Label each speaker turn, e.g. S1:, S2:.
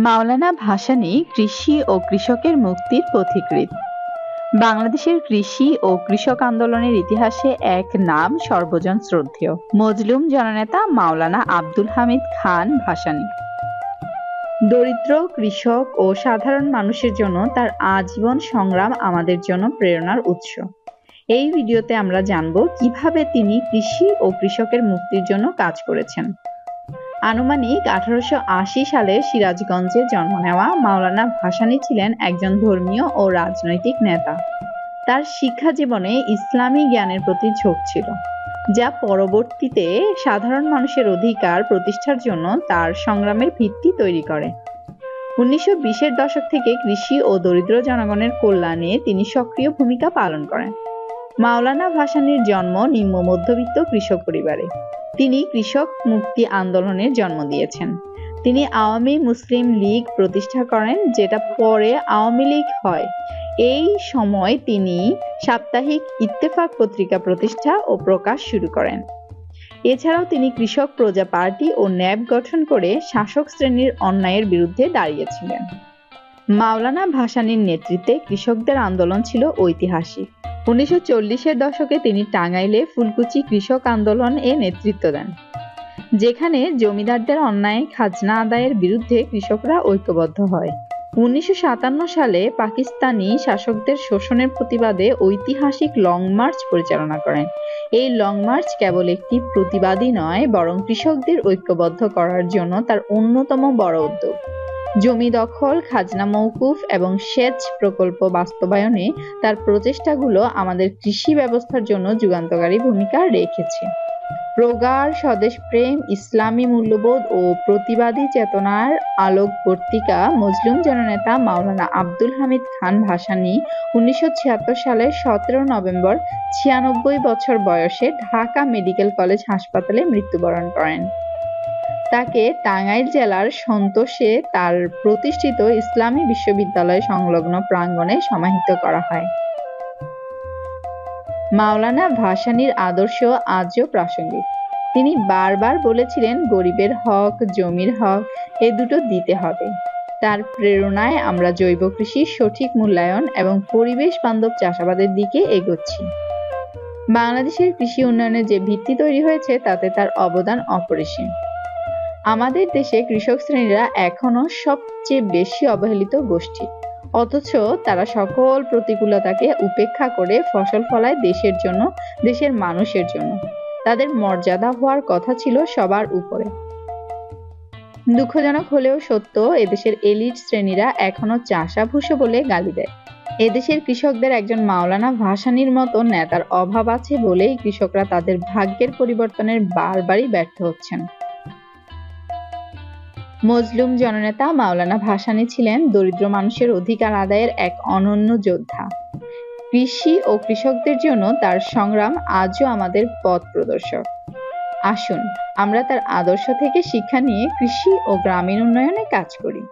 S1: মাওলানা ভাসানী কৃষি ও কৃষকের মুক্তির পথিকৃৎ। বাংলাদেশের কৃষি ও কৃষক আন্দোলনের ইতিহাসে এক নাম সর্বজন শ্রদ্ধেয়, মজলুম জননেতা মাওলানা আব্দুল হামিদ খান ভাসানী। দরিদ্র কৃষক ও সাধারণ মানুষের জন্য তার আজীবন সংগ্রাম আমাদের জন্য প্রেরণার উৎস। এই ভিডিওতে আমরা জানব কিভাবে তিনি কৃষি ও কৃষকের মুক্তির জন্য কাজ করেছেন। আনুমানিক 1880 সালে সিরাজগঞ্জে জন্ম নেওয়া মাওলানা ভাসানী ছিলেন একজন ধর্মীয় ও রাজনৈতিক নেতা। তার শিক্ষা জীবনে ইসলামী জ্ঞানের প্রতি ঝোঁক ছিল, যা পরবর্তীতে সাধারণ মানুষের অধিকার প্রতিষ্ঠার জন্য তার সংগ্রামের ভিত্তি তৈরি করে। 1920-এর দশক থেকে কৃষি ও দরিদ্র জনগণের কল্যাণে তিনি সক্রিয় ভূমিকা পালন করেন। মাওলানা ভাসানীর জন্ম নিম্ন মধ্যবিত্ত কৃষক পরিবারে। তিনি কৃষক মুক্তি আন্দোলনের জন্ম দিয়েছেন। তিনি আওয়ামী মুসলিম লীগ প্রতিষ্ঠা করেন, যেটা পরে আওয়ামী লীগ হয়। এই সময় তিনি সাপ্তাহিক ইত্তেফাক পত্রিকা প্রতিষ্ঠা ও প্রকাশ শুরু করেন। এছাড়াও তিনি কৃষক প্রজা পার্টি ও ন্যাপ গঠন করে শাসক শ্রেণীর অন্যায়ের বিরুদ্ধে দাঁড়িয়েছিলেন। মাওলানা ভাসানীর নেতৃত্বে কৃষকদের আন্দোলন ছিল ঐতিহাসিক। 1940-এর দশকে তিনি টাঙ্গাইলে ফুলকুচি কৃষক আন্দোলন এ নেতৃত্ব দেন, যেখানে জমিদারদের অন্যায় খাজনা আদায়ের বিরুদ্ধে কৃষকরা ঐক্যবদ্ধ হয়। 1957 সালে পাকিস্তানি শাসকদের শোষণের প্রতিবাদে ঐতিহাসিক লং মার্চ পরিচালনা করেন। এই লং মার্চ কেবল একটি প্রতিবাদই নয়, বরং কৃষকদের ঐক্যবদ্ধ করার জন্য তার অন্যতম বড় উদ্যোগ। জমি দখল, খাজনা মওকুফ এবং সেচ প্রকল্প বাস্তবায়নে তার প্রচেষ্টাগুলো আমাদের কৃষি ব্যবস্থার জন্য যুগান্তকারী ভূমিকা রেখেছে। প্রগাঢ় স্বদেশপ্রেম, ইসলামী মূল্যবোধ ও প্রতিবাদী চেতনার আলোকবর্তিকা মজলুম জননেতা মাওলানা আব্দুল হামিদ খান ভাসানী 1976 সালের 17 নভেম্বর 96 বছর বয়সে ঢাকা মেডিকেল কলেজ হাসপাতালে মৃত্যুবরণ করেন। তাকে টাঙ্গাইল জেলার সন্তোষে তার প্রতিষ্ঠিত ইসলামী বিশ্ববিদ্যালয় সংলগ্ন প্রাঙ্গণে সমাহিত করা হয়। মাওলানা ভাসানীর আদর্শ আজও প্রাসঙ্গিক। তিনি বারবার বলেছিলেন, গরিবের হক, জমির হক এ দুটো দিতে হবে। তার প্রেরণায় আমরা জৈব কৃষির সঠিক মূল্যায়ন এবং পরিবেশ বান্ধব চাষাবাদের দিকে এগোচ্ছি। বাংলাদেশের কৃষি উন্নয়নে যে ভিত্তি তৈরি হয়েছে তাতে তার অবদান অপরিসীম। আমাদের দেশে কৃষক শ্রেণীরা এখনো সবচেয়ে বেশি অবহেলিত গোষ্ঠী, অথচ তারা সকল প্রতিকূলতাকে উপেক্ষা করে ফসল ফলায় দেশের জন্য, দেশের মানুষের জন্য। তাদের মর্যাদা হওয়ার কথা ছিল সবার উপরে। দুঃখজনক হলেও সত্য, এদেশের এলিট শ্রেণীরা এখনো চাষাভুষো বলে গালি দেয়। এদেশের কৃষকদের একজন মাওলানা ভাসানীর মতো নেতার অভাব আছে বলেই কৃষকরা তাদের ভাগ্যের পরিবর্তনের বারবারই ব্যর্থ হচ্ছেন। মজলুম জননেতা মাওলানা ভাসানী ছিলেন দরিদ্র মানুষের অধিকার আদায়ের এক অনন্য যোদ্ধা। কৃষি ও কৃষকদের জন্য তার সংগ্রাম আজও আমাদের পথ প্রদর্শক। আসুন আমরা তার আদর্শ থেকে শিক্ষা নিয়ে কৃষি ও গ্রামীণ উন্নয়নে কাজ করি।